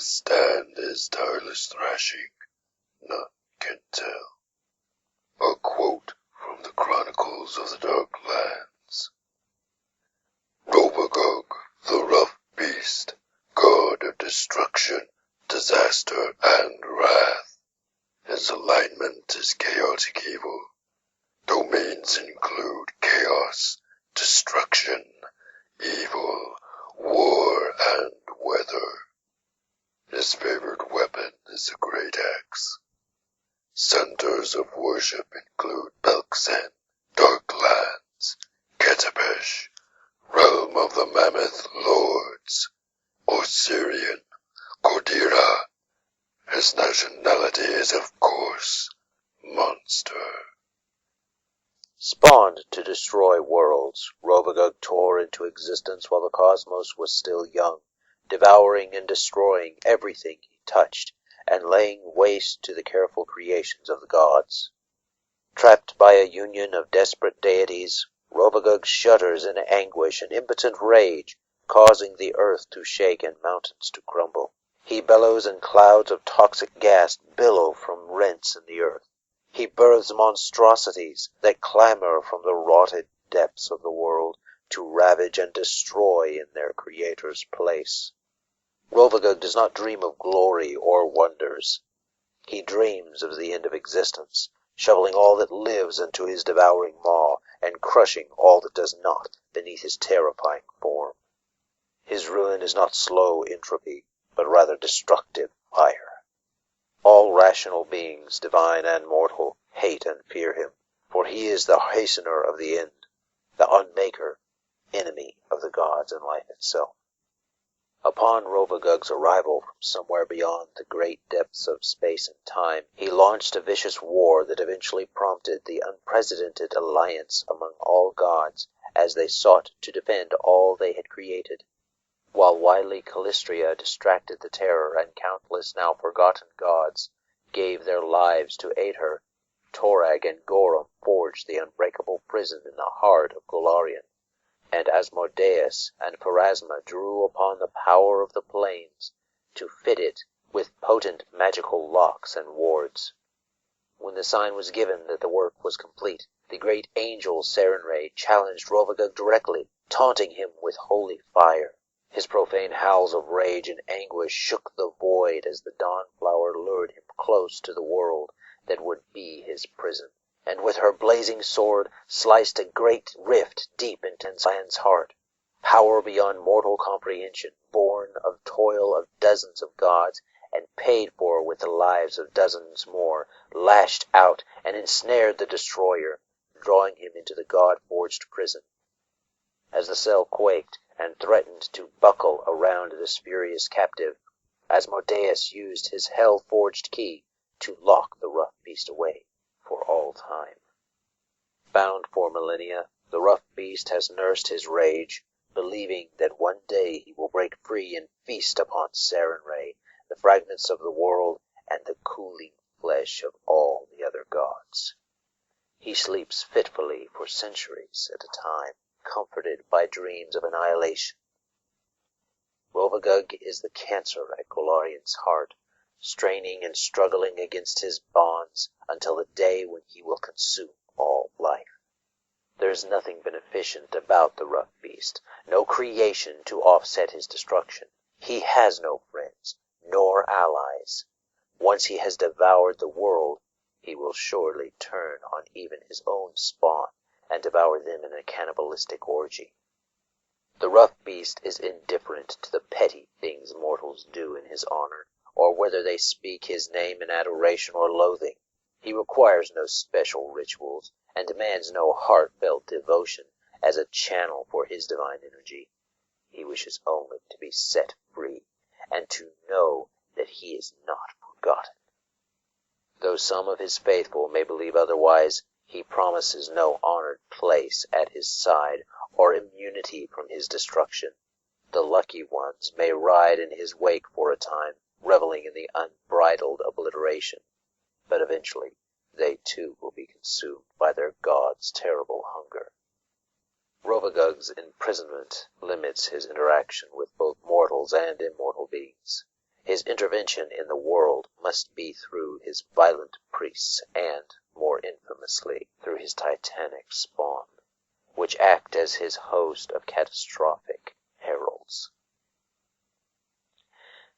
withstand his tireless thrashing, none can tell. A quote from the Chronicles of the Dark Lands. Robagog, the rough beast, god of destruction, disaster, and wrath. His alignment is chaotic evil. Domains include chaos, destruction, evil, war, and weather. His favorite weapon is a great axe. Centers of worship include Belkzen, Darklands, Ketapesh, Realm of the Mammoth Lords, Osirian, Kodira. His nationality is, of course, monster. Spawned to destroy worlds, Rovagug tore into existence while the cosmos was still young, devouring and destroying everything he touched, and laying waste to the careful creations of the gods. Trapped by a union of desperate deities, Rovagug shudders in anguish and impotent rage, causing the earth to shake and mountains to crumble. He bellows, and clouds of toxic gas billow from rents in the earth. He births monstrosities that clamor from the rotted depths of the world to ravage and destroy in their creator's place. Rovagug does not dream of glory or wonders. He dreams of the end of existence, shoveling all that lives into his devouring maw, and crushing all that does not beneath his terrifying form. His ruin is not slow entropy, but rather destructive fire. All rational beings, divine and mortal, hate and fear him, for he is the hastener of the end, the unmaker, enemy of the gods and life itself. Upon Rovagug's arrival from somewhere beyond the great depths of space and time, he launched a vicious war that eventually prompted the unprecedented alliance among all gods as they sought to defend all they had created. While wily Callistria distracted the terror and countless now forgotten gods gave their lives to aid her, Torag and Gorum forged the unbreakable prison in the heart of Golarion, and Asmodeus and Pharasma drew upon the power of the plains to fit it with potent magical locks and wards. When the sign was given that the work was complete, the great angel Sarenrae challenged Rovagug directly, taunting him with holy fire. His profane howls of rage and anguish shook the void as the Dawnflower lured him close to the world that would be his prison, and with her blazing sword sliced a great rift deep into Zian's heart. Power beyond mortal comprehension, born of toil of dozens of gods, and paid for with the lives of dozens more, lashed out and ensnared the destroyer, drawing him into the god-forged prison. As the cell quaked and threatened to buckle around this furious captive, Asmodeus used his hell-forged key to lock the rough beast away for all time. Bound for millennia, the rough beast has nursed his rage, believing that one day he will break free and feast upon Sarenrae, the fragments of the world, and the cooling flesh of all the other gods. He sleeps fitfully for centuries at a time, comforted by dreams of annihilation. Rovagug is the cancer at Golarion's heart, straining and struggling against his bonds until the day when he will consume all life. There is nothing beneficent about the rough beast, no creation to offset his destruction. He has no friends, nor allies. Once he has devoured the world, he will surely turn on even his own spawn and devour them in a cannibalistic orgy. The rough beast is indifferent to the petty things mortals do in his honor, or whether they speak his name in adoration or loathing. He requires no special rituals, and demands no heartfelt devotion as a channel for his divine energy. He wishes only to be set free, and to know that he is not forgotten. Though some of his faithful may believe otherwise, he promises no honored place at his side or immunity from his destruction. The lucky ones may ride in his wake for a time, reveling in the unbridled obliteration, but eventually they too will be consumed by their god's terrible hunger. Rovagug's imprisonment limits his interaction with both mortals and immortal beings. His intervention in the world must be through his violent priests and, more infamously, through his titanic spawn, which act as his host of catastrophic heralds.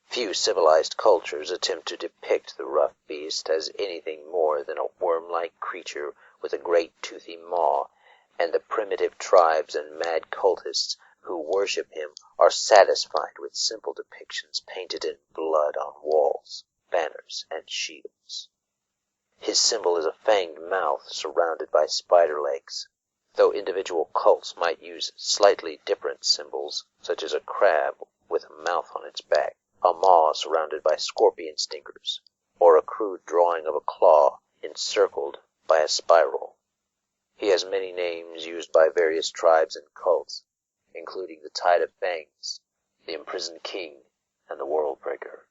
Few civilized cultures attempt to depict the rough beast as anything more than a worm-like creature with a great toothy maw, and the primitive tribes and mad cultists who worship him are satisfied with simple depictions painted in blood on walls, banners, and shields. His symbol is a fanged mouth surrounded by spider legs, though individual cults might use slightly different symbols, such as a crab with a mouth on its back, a maw surrounded by scorpion stinkers, or a crude drawing of a claw encircled by a spiral. He has many names used by various tribes and cults, including the Tide of Fangs, the Imprisoned King, and the World Breaker.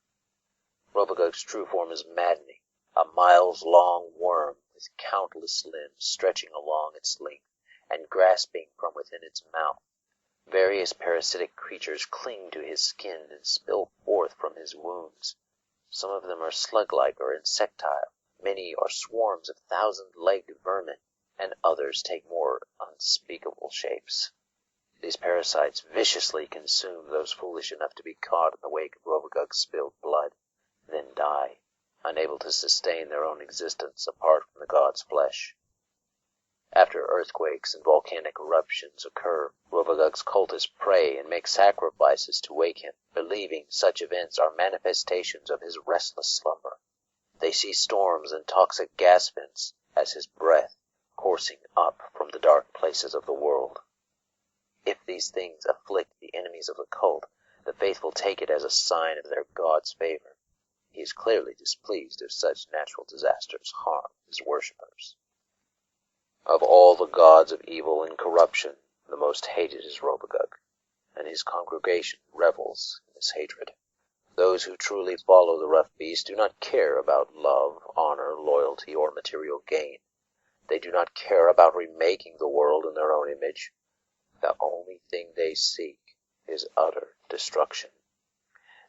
Rovagug's true form is maddening, a miles-long worm with countless limbs stretching along its length and grasping from within its mouth. Various parasitic creatures cling to his skin and spill forth from his wounds. Some of them are slug-like or insectile, many are swarms of thousand-legged vermin, and others take more unspeakable shapes. These parasites viciously consume those foolish enough to be caught in the wake of Rovagug's spilled blood, then die, unable to sustain their own existence apart from the god's flesh. After earthquakes and volcanic eruptions occur, Rovagug's cultists pray and make sacrifices to wake him, believing such events are manifestations of his restless slumber. They see storms and toxic gas vents as his breath coursing up from the dark places of the world. If these things afflict the enemies of the cult, the faithful take it as a sign of their god's favor. He is clearly displeased if such natural disasters harm his worshippers. Of all the gods of evil and corruption, the most hated is Robagog, and his congregation revels in his hatred. Those who truly follow the rough beast do not care about love, honor, loyalty, or material gain. They do not care about remaking the world in their own image. The only thing they seek is utter destruction.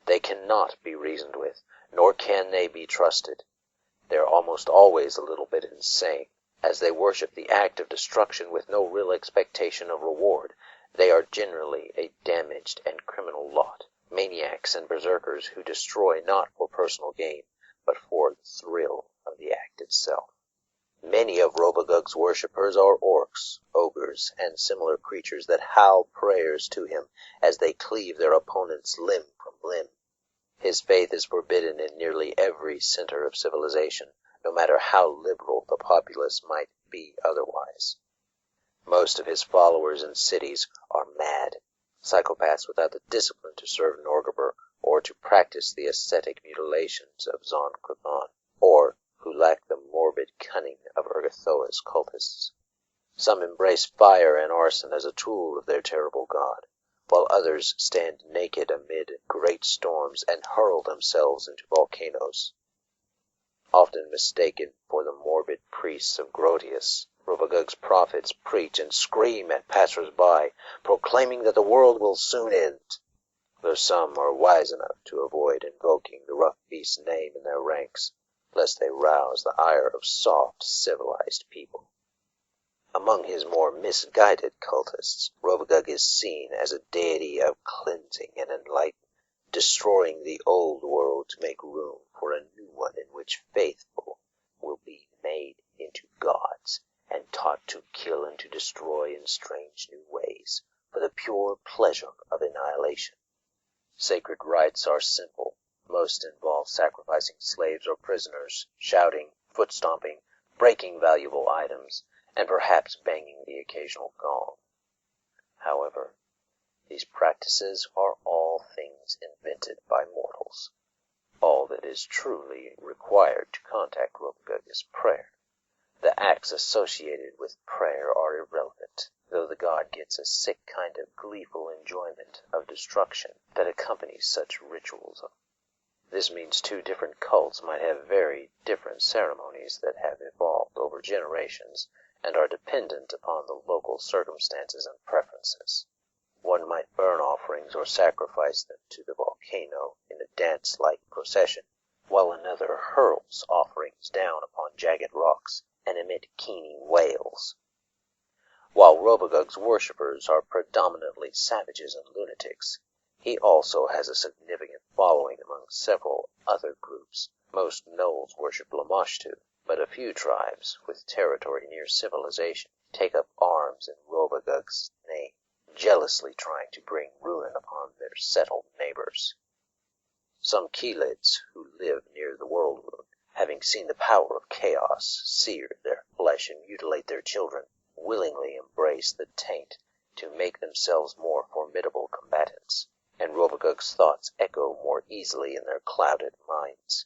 They cannot be reasoned with, nor can they be trusted. They are almost always a little bit insane. As they worship the act of destruction with no real expectation of reward, they are generally a damaged and criminal lot, maniacs and berserkers who destroy not for personal gain, but for the thrill of the act itself. Many of Rovagug's worshippers are orcs, ogres, and similar creatures that howl prayers to him as they cleave their opponents limb from limb. His faith is forbidden in nearly every center of civilization, no matter how liberal the populace might be otherwise. Most of his followers in cities are mad, psychopaths without the discipline to serve Norgaber or to practice the ascetic mutilations of Zon Kuban, or who lack the morbid cunning of Urgathoa's cultists. Some embrace fire and arson as a tool of their terrible god, while others stand naked amid great storms and hurl themselves into volcanoes. Often mistaken for the morbid priests of Grotius, Rovagug's prophets preach and scream at passers-by, proclaiming that the world will soon end, though some are wise enough to avoid invoking the rough beast's name in their ranks, lest they rouse the ire of soft, civilized people. Among his more misguided cultists, Rovagug is seen as a deity of cleansing and enlightenment, destroying the old world to make room for a new one in which faithful will be made into gods and taught to kill and to destroy in strange new ways for the pure pleasure of annihilation. Sacred rites are simple. Most involve sacrificing slaves or prisoners, shouting, foot-stomping, breaking valuable items, and perhaps banging the occasional gong. However, these practices are all things invented by mortals. All that is truly required to contact Robagog is prayer. The acts associated with prayer are irrelevant, though the god gets a sick kind of gleeful enjoyment of destruction that accompanies such rituals. This means two different cults might have very different ceremonies that have evolved over generations and are dependent upon the local circumstances and preferences. One might burn offerings or sacrifice them to the volcano in a dance-like procession, while another hurls offerings down upon jagged rocks and emit keening wails. While Robagog's worshippers are predominantly savages and lunatics, he also has a significant following among several other groups. Most gnolls worship Lamashtu, but a few tribes, with territory near civilization, take up arms in Rovagug's name, jealously trying to bring ruin upon their settled neighbors. Some Kelids, who live near the world wound, having seen the power of chaos sear their flesh and mutilate their children, willingly embrace the taint to make themselves more formidable combatants, and Rovagug's thoughts echo more easily in their clouded minds.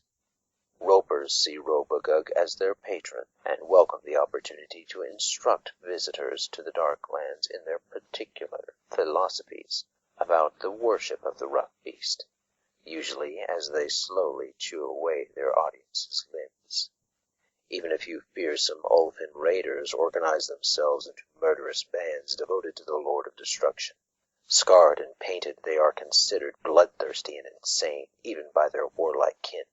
Ropers see Robagog as their patron, and welcome the opportunity to instruct visitors to the Dark Lands in their particular philosophies about the worship of the rough beast, usually as they slowly chew away their audience's limbs. Even a few fearsome elfin raiders organize themselves into murderous bands devoted to the Lord of Destruction. Scarred and painted, they are considered bloodthirsty and insane, even by their warlike kin.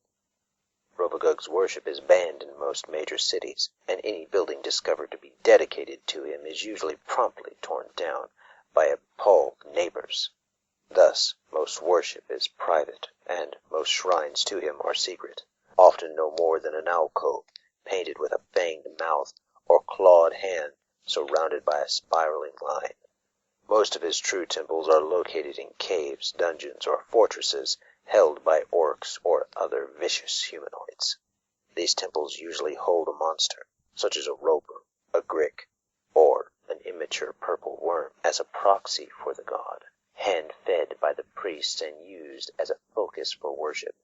Robagog's worship is banned in most major cities, and any building discovered to be dedicated to him is usually promptly torn down by appalled neighbors. Thus, most worship is private, and most shrines to him are secret, often no more than an alcove, painted with a fanged mouth or clawed hand surrounded by a spiraling line. Most of his true temples are located in caves, dungeons, or fortresses held by orcs or other vicious humanoids. These temples usually hold a monster, such as a roper, a grick, or an immature purple worm, as a proxy for the god, hand-fed by the priests and used as a focus for worship.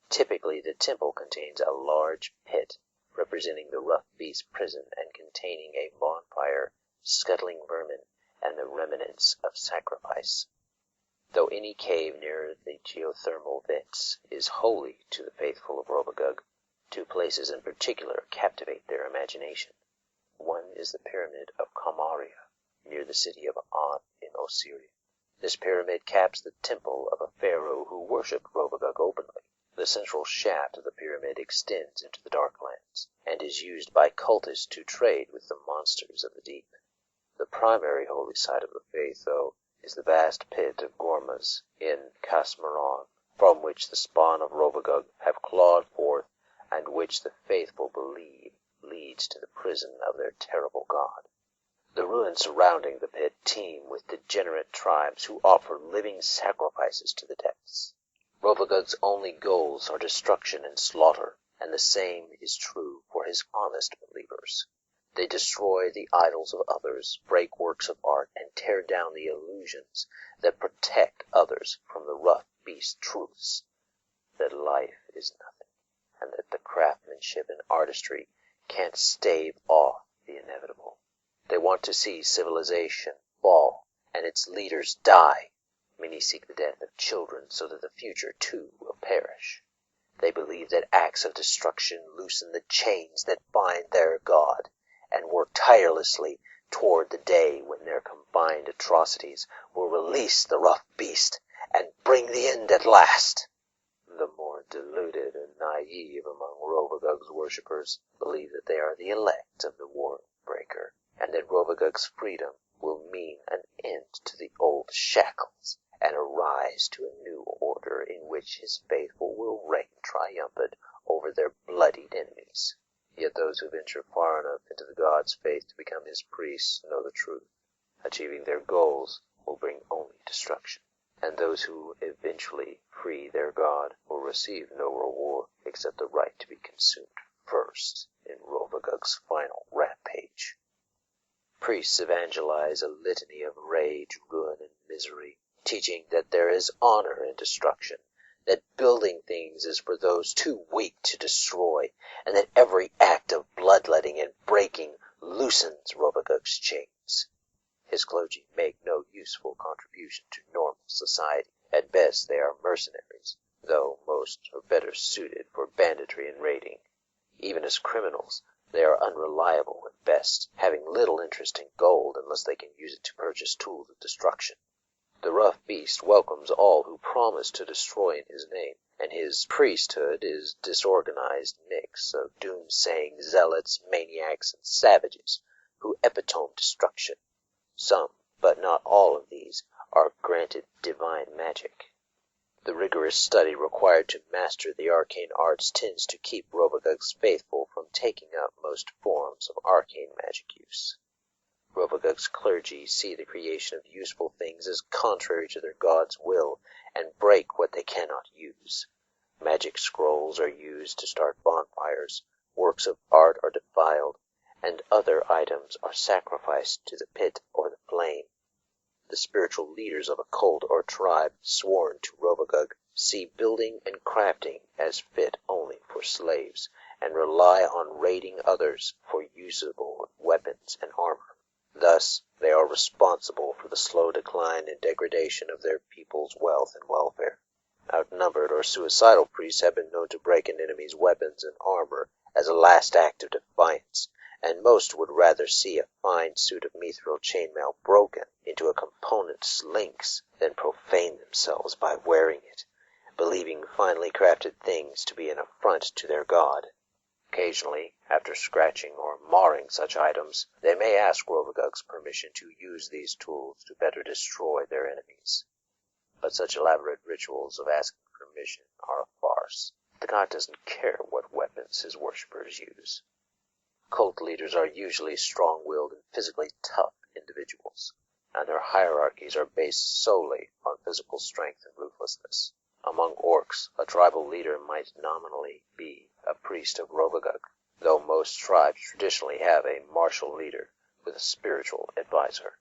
Typically, the temple contains a large pit, representing the rough beast's prison and containing a bonfire, scuttling vermin, and the remnants of sacrifice. Though any cave near the geothermal vents is holy to the faithful of Robagog, two places in particular captivate their imagination. One is the Pyramid of Camaria, near the city of An in Ossyria. This pyramid caps the temple of a pharaoh who worshipped Robagog openly. The central shaft of the pyramid extends into the Darklands, and is used by cultists to trade with the monsters of the deep. The primary holy site of the faith, though, is the vast pit of Gormas in Casmaron, from which the spawn of Rovagug have clawed forth, and which the faithful believe leads to the prison of their terrible god. The ruins surrounding the pit teem with degenerate tribes who offer living sacrifices to the depths. Rovagug's only goals are destruction and slaughter, and the same is true for his honest believers. They destroy the idols of others, break works of art, and tear down the illusions that protect others from the rough beast truths, that life is nothing, and that the craftsmanship and artistry can't stave off the inevitable. They want to see civilization fall, and its leaders die. Many seek the death of children so that the future too will perish. They believe that acts of destruction loosen the chains that bind their god, and work tirelessly toward the day when their combined atrocities will release the rough beast and bring the end at last. The more deluded and naive among Rovagug's worshippers believe that they are the elect of the War Breaker, and that Rovagug's freedom will mean an end to the old shackles and a rise to a new order in which his faithful will reign triumphant over their bloodied enemies. Yet those who venture far enough into the god's faith to become his priests know the truth. Achieving their goals will bring only destruction, and those who eventually free their god will receive no reward except the right to be consumed first in Rovagug's final rampage. Priests evangelize a litany of rage, ruin, and misery, teaching that there is honor in destruction, that building things is for those too weak to destroy, and that every act of bloodletting and breaking loosens Rovagug's chains. His clergy make no useful contribution to normal society. At best they are mercenaries, though most are better suited for banditry and raiding. Even as criminals, they are unreliable at best, having little interest in gold unless they can use it to purchase tools of destruction. The rough beast welcomes all who promise to destroy in his name, and his priesthood is a disorganized mix of doom-saying zealots, maniacs, and savages who epitome destruction. Some, but not all of these, are granted divine magic. The rigorous study required to master the arcane arts tends to keep Rovagug's faithful from taking up most forms of arcane magic use. Rovagug's clergy see the creation of useful things as contrary to their god's will, and break what they cannot use. Magic scrolls are used to start bonfires, works of art are defiled, and other items are sacrificed to the pit or the flame. The spiritual leaders of a cult or tribe sworn to Robagog see building and crafting as fit only for slaves, and rely on raiding others for usable weapons and armor. Thus, they are responsible for the slow decline and degradation of their people's wealth and welfare. Outnumbered or suicidal priests have been known to break an enemy's weapons and armor as a last act of defiance, and most would rather see a fine suit of mithril chainmail broken into a component's links than profane themselves by wearing it, believing finely crafted things to be an affront to their god. Occasionally, after scratching or marring such items, they may ask Rovagug's permission to use these tools to better destroy their enemies. But such elaborate rituals of asking permission are a farce. The god doesn't care what weapons his worshippers use. Cult leaders are usually strong-willed and physically tough individuals, and their hierarchies are based solely on physical strength and ruthlessness. Among orcs, a tribal leader might nominally be a priest of Robagog, though most tribes traditionally have a martial leader with a spiritual advisor.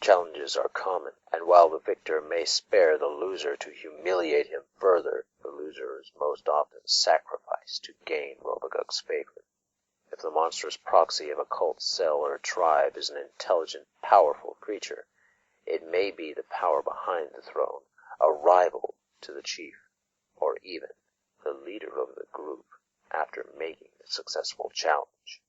Challenges are common, and while the victor may spare the loser to humiliate him further, the loser is most often sacrificed to gain Robagog's favor. If the monstrous proxy of a cult cell or tribe is an intelligent, powerful creature, it may be the power behind the throne, a rival to the chief, or even the leader of the group after making a successful challenge.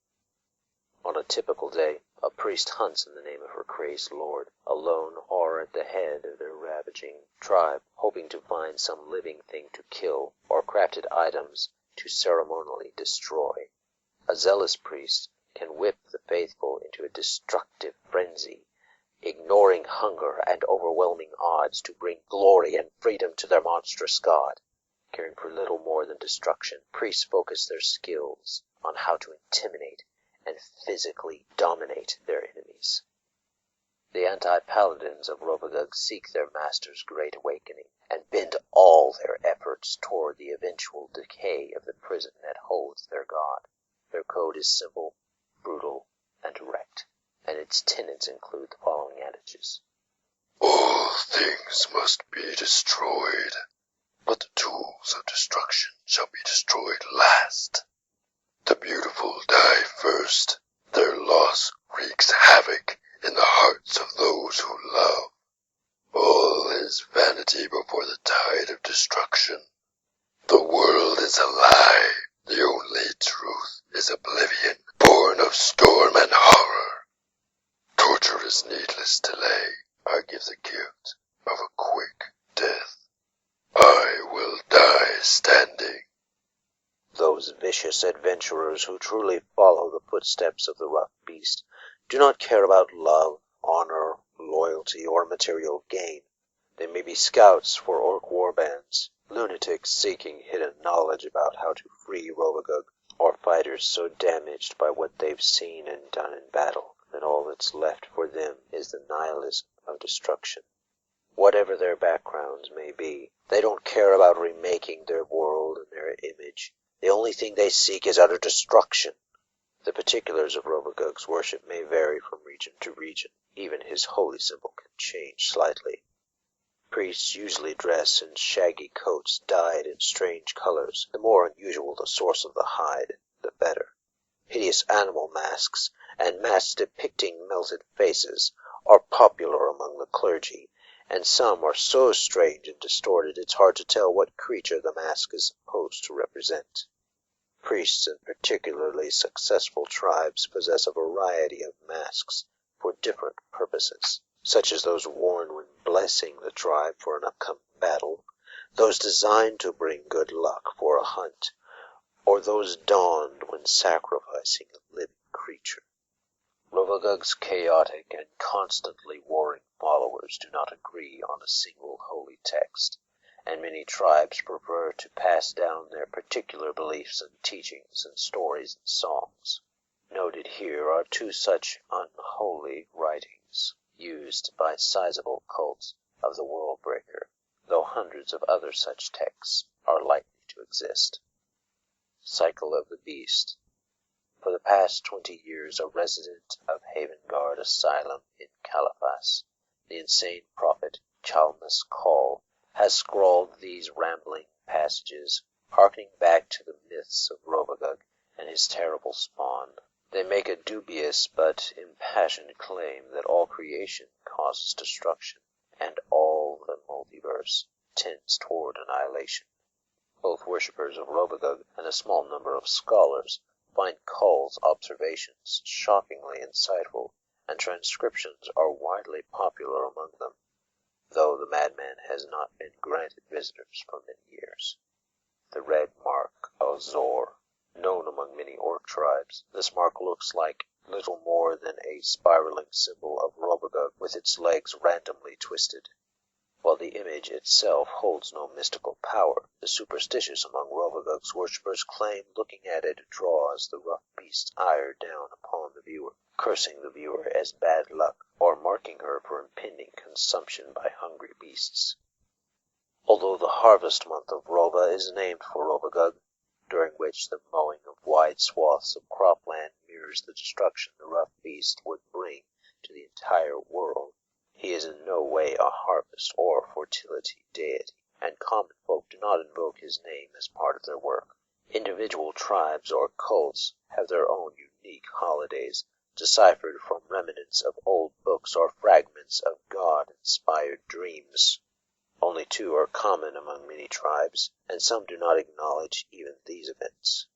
On a typical day, a priest hunts in the name of her crazed lord, alone or at the head of their ravaging tribe, hoping to find some living thing to kill or crafted items to ceremonially destroy. A zealous priest can whip the faithful into a destructive frenzy, ignoring hunger and overwhelming odds to bring glory and freedom to their monstrous god. Caring for little more than destruction, priests focus their skills on how to intimidate and physically dominate their enemies. The anti-paladins of Rovagug seek their master's great awakening and bend all their efforts toward the eventual decay of the prison that holds their god. Their code is simple, brutal, and direct, and its tenets include the following adages. All things must be destroyed, but the tools of destruction shall be destroyed last. The beautiful die first. Their loss wreaks havoc in the hearts of those who love. All is vanity before the tide of destruction. The world is a lie. The only truth is oblivion, born of storm and horror. Torture is needless delay. I give the gift of a quick death. I will die standing. Those vicious adventurers who truly follow the footsteps of the rough beast do not care about love, honor, loyalty, or material gain. They may be scouts for orc warbands, lunatics seeking hidden knowledge about how to free Rovagug, or fighters so damaged by what they've seen and done in battle that all that's left for them is the nihilism of destruction. Whatever their backgrounds may be, they don't care about remaking their world and their image. The only thing they seek is utter destruction. The particulars of Robagog's worship may vary from region to region. Even his holy symbol can change slightly. Priests usually dress in shaggy coats dyed in strange colors. The more unusual the source of the hide, the better. Hideous animal masks and masks depicting melted faces are popular among the clergy, and some are so strange and distorted it's hard to tell what creature the mask is supposed to represent. Priests in particularly successful tribes possess a variety of masks for different purposes, such as those worn when blessing the tribe for an upcoming battle, those designed to bring good luck for a hunt, or those donned when sacrificing a living creature. Rovagug's chaotic and constantly warring followers do not agree on a single holy text, and many tribes prefer to pass down their particular beliefs and teachings in stories and songs. Noted here are two such unholy writings, used by sizable cults of the World Breaker, though hundreds of other such texts are likely to exist. Cycle of the Beast. For the past 20 years, a resident of Havenguard Asylum in Caliphas, the insane prophet Chalmus Call has scrawled these rambling passages, harkening back to the myths of Robagog and his terrible spawn. They make a dubious but impassioned claim that all creation causes destruction, and all the multiverse tends toward annihilation. Both worshippers of Robagog and a small number of scholars find Call's observations shockingly insightful, and transcriptions are widely popular among them, though the madman has not been granted visitors for many years. The Red Mark of Zore. Known among many orc tribes, this mark looks like little more than a spiraling symbol of Robagog with its legs randomly twisted. While the image itself holds no mystical power, the superstitious among Rovagug's worshippers claim looking at it draws the rough beast's ire down upon the viewer, cursing the viewer as bad luck, or marking her for impending consumption by hungry beasts. Although the harvest month of Rova is named for Rovagug, during which the mowing of wide swaths of cropland mirrors the destruction the rough beast would bring to the entire world, he is in no way a harvest or fertility deity, and common folk do not invoke his name as part of their work. Individual tribes or cults have their own unique holidays, deciphered from remnants of old books or fragments of God-inspired dreams. Only two are common among many tribes, and some do not acknowledge even these events.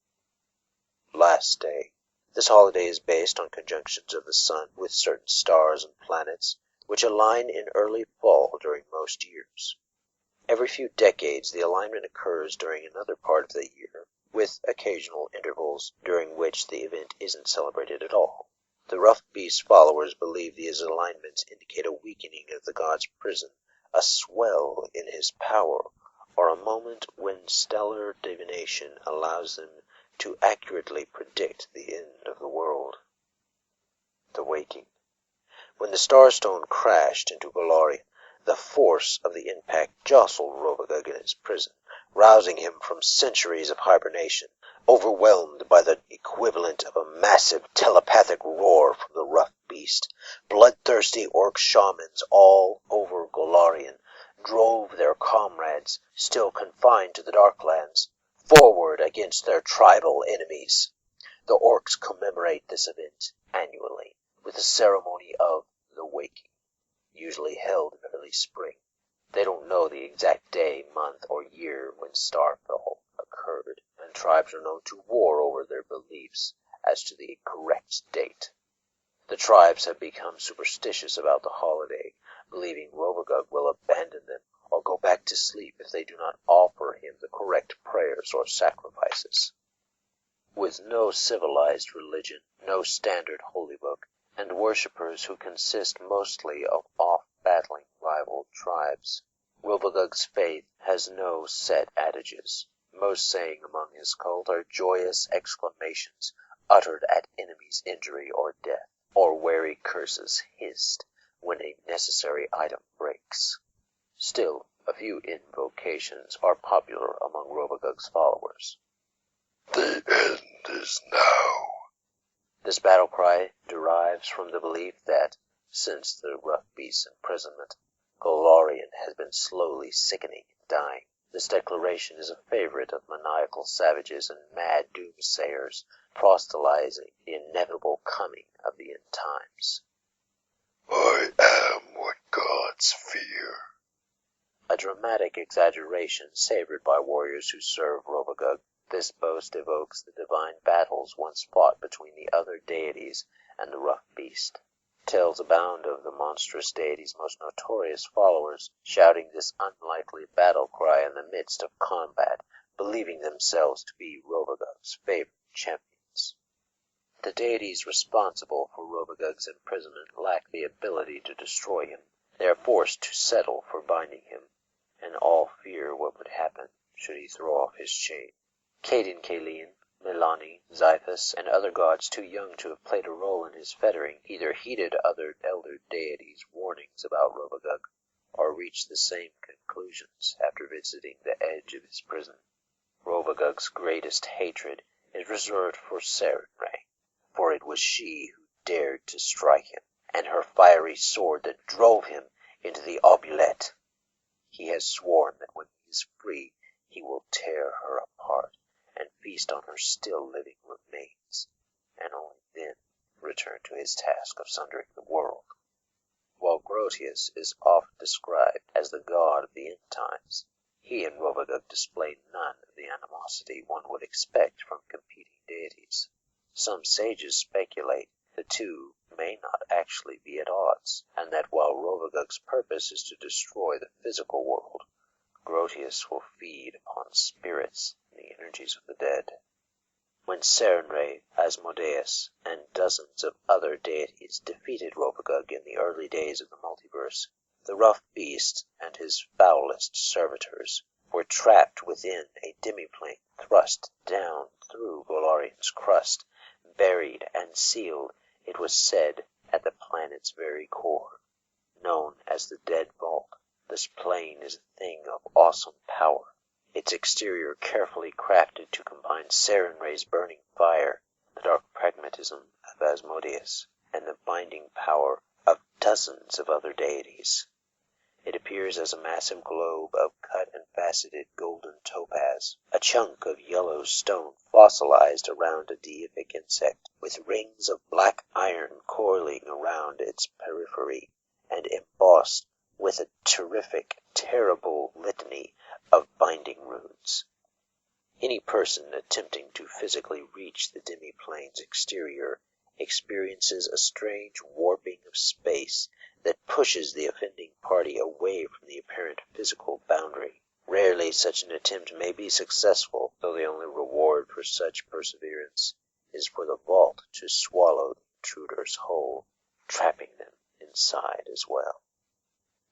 Last Day. This holiday is based on conjunctions of the sun with certain stars and planets, which align in early fall during most years. Every few decades the alignment occurs during another part of the year, with occasional intervals during which the event isn't celebrated at all. The rough beast followers believe these alignments indicate a weakening of the god's prison, a swell in his power, or a moment when stellar divination allows them to accurately predict the end of the world. The Waking. When the Starstone crashed into Golarion, the force of the impact jostled Rovagug in his prison, rousing him from centuries of hibernation, overwhelmed by the equivalent of a massive telepathic roar from the rough beast. Bloodthirsty orc shamans all over Golarion drove their comrades, still confined to the Darklands, forward against their tribal enemies. The orcs commemorate this event annually with a ceremony of the Waking, usually held in early spring. They don't know the exact day, month, or year when Starfall occurred, and tribes are known to war over their beliefs as to the correct date. The tribes have become superstitious about the holiday, believing Rovagug will abandon them or go back to sleep if they do not offer him the correct prayers or sacrifices. With no civilized religion, no standard holy book, and worshippers who consist mostly of off-battling rival tribes, Rovagug's faith has no set adages. Most saying among his cult are joyous exclamations uttered at enemy's injury or death, or wary curses hissed when a necessary item breaks. Still, a few invocations are popular among Rovagug's followers. The end is now. This battle cry derives from the belief that, since the rough beast's imprisonment, Golarion has been slowly sickening and dying. This declaration is a favorite of maniacal savages and mad doomsayers, proselytizing the inevitable coming of the end times. I am what gods fear. A dramatic exaggeration savored by warriors who serve Robagog, this boast evokes the divine battles once fought between the other deities and the rough beast. Tales abound of the monstrous deity's most notorious followers shouting this unlikely battle cry in the midst of combat, believing themselves to be Rovagug's favorite champions. The deities responsible for Rovagug's imprisonment lack the ability to destroy him. They are forced to settle for binding him, and all fear what would happen should he throw off his chain. Caden Kaleen, Milani, Xiphus, and other gods too young to have played a role in his fettering either heeded other elder deities' warnings about Robagog, or reached the same conclusions after visiting the edge of his prison. Rovagug's greatest hatred is reserved for Sarenrae, for it was she who dared to strike him, and her fiery sword that drove him into the oubliette. He has sworn that when he is free, he will tear her apart and feast on her still living remains, and only then return to his task of sundering the world. While Grotius is often described as the god of the end times, he and Rovagug display none of the animosity one would expect from competing deities. Some sages speculate the two may not actually be at odds, and that while Rovagug's purpose is to destroy the physical world, Grotius will feed upon spirits and the energies of the dead. When Sarenrae, Asmodeus, and dozens of other deities defeated Rovagug in the early days of the multiverse, the rough beast and his foulest servitors were trapped within a demiplane thrust down through Golarian's crust, buried and sealed, it was said, at the planet's very core. Known as the Dead Vault, this plane is a thing of awesome power, its exterior carefully crafted to combine Sarenrae's burning fire, the dark pragmatism of Asmodeus, and the binding power of dozens of other deities. It appears as a massive globe of cut and faceted golden topaz, a chunk of yellow stone fossilized around a deific insect, with rings of black iron coiling around its periphery, and embossed with a terrible litany of binding runes. Any person attempting to physically reach the demiplane's exterior experiences a strange warping of space that pushes the offending party away from the apparent physical boundary. Rarely such an attempt may be successful, though the only reward for such perseverance is for the vault to swallow the intruders whole, trapping them inside as well.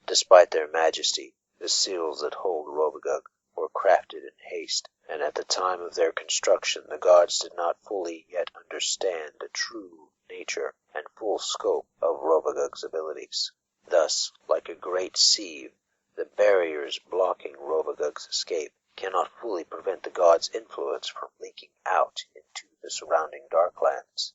Despite their majesty, the seals that hold Rovagug were crafted in haste, and at the time of their construction the gods did not fully yet understand the true nature and full scope of Rovagug's abilities. Thus, like a great sieve, the barriers blocking Rovagug's escape cannot fully prevent the gods' influence from leaking out into the surrounding darklands.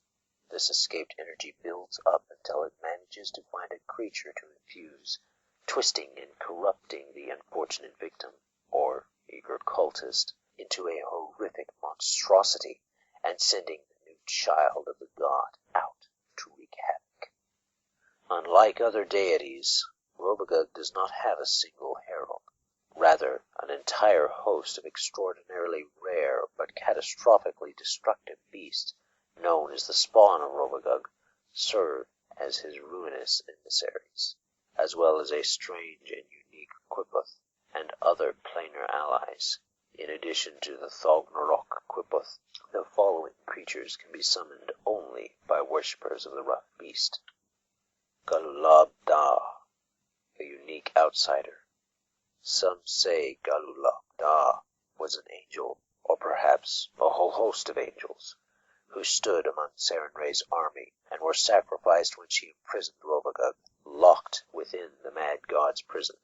This escaped energy builds up until it manages to find a creature to infuse, twisting and corrupting the unfortunate victim, or eager cultist, into a horrific monstrosity, and sending the new child of the god out to wreak havoc. Unlike other deities, Robagog does not have a single herald. Rather, an entire host of extraordinarily rare but catastrophically destructive beasts, known as the spawn of Robagog, serve as his ruinous emissaries, as well as a strange and unique Quiputh and other planar allies. In addition to the Thognorok Quiputh, the following creatures can be summoned only by worshippers of the rough beast. Galulab Da, a unique outsider. Some say Galulab Da was an angel, or perhaps a whole host of angels, who stood among Sarenrae's army and were sacrificed when she imprisoned Robagog, locked within the mad god's prison.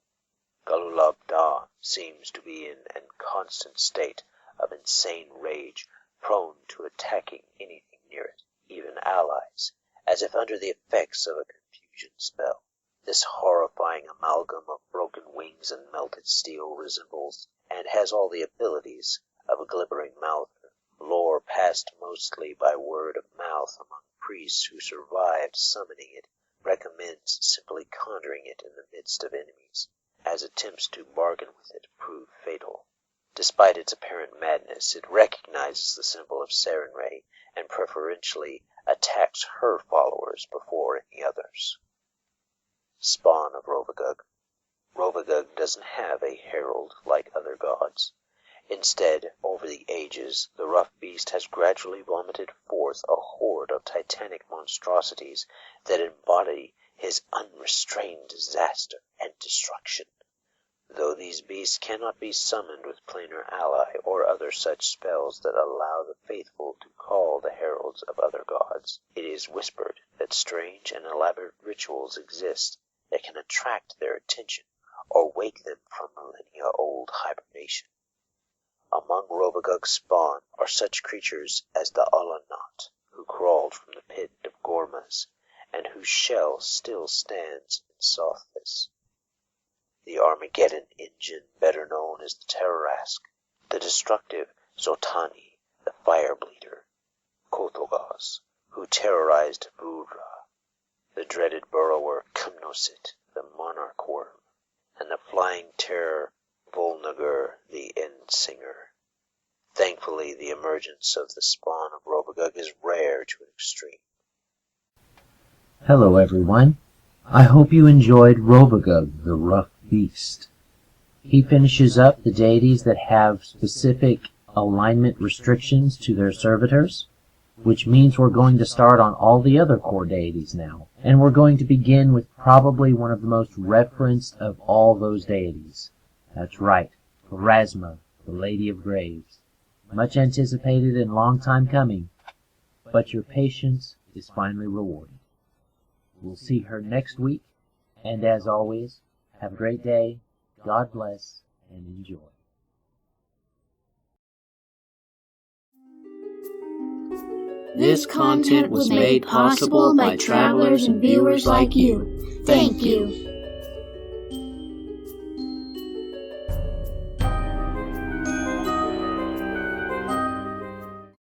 Galulab Da seems to be in a constant state of insane rage, prone to attacking anything near it, even allies, as if under the effects of a confusion spell. This horrifying amalgam of broken wings and melted steel resembles, and has all the abilities, of a glibbering mouther. Lore passed mostly by word of mouth among priests who survived summoning it recommends simply conjuring it in the midst of enemies, as attempts to bargain with it prove fatal. Despite its apparent madness, it recognizes the symbol of Sarenrae and preferentially attacks her followers before any many others. Spawn of Rovagug. Rovagug doesn't have a herald like other gods. Instead, over the ages, the rough beast has gradually vomited forth a horde of titanic monstrosities that embody his unrestrained disaster and destruction. Though these beasts cannot be summoned with Planar ally or other such spells that allow the faithful to call the heralds of other gods, it is whispered that strange and elaborate rituals exist that can attract their attention or wake them from millennia-old hibernation. Among Rovagug's spawn are such creatures as the Ulanot, who crawled from the pit of Gormas, and whose shell still stands in Sothis. The Armageddon engine, better known as the Terrarask, the destructive Zotani, the Firebleeder, Kothogos, who terrorized Vudra, the dreaded burrower Kumnosit, the Monarch Worm, and the flying terror Volnagur, the Endsinger. Thankfully, the emergence of the spawn of Robagog is rare to an extreme. Hello everyone. I hope you enjoyed Rovagug, the Rough Beast. He finishes up the deities that have specific alignment restrictions to their servitors, which means we're going to start on all the other core deities now. And we're going to begin with probably one of the most referenced of all those deities. That's right, Rasma, the Lady of Graves. Much anticipated and long time coming, but your patience is finally rewarded. We'll see her next week, and as always, have a great day, God bless, and enjoy. This content was made possible by travelers and viewers like you. Thank you.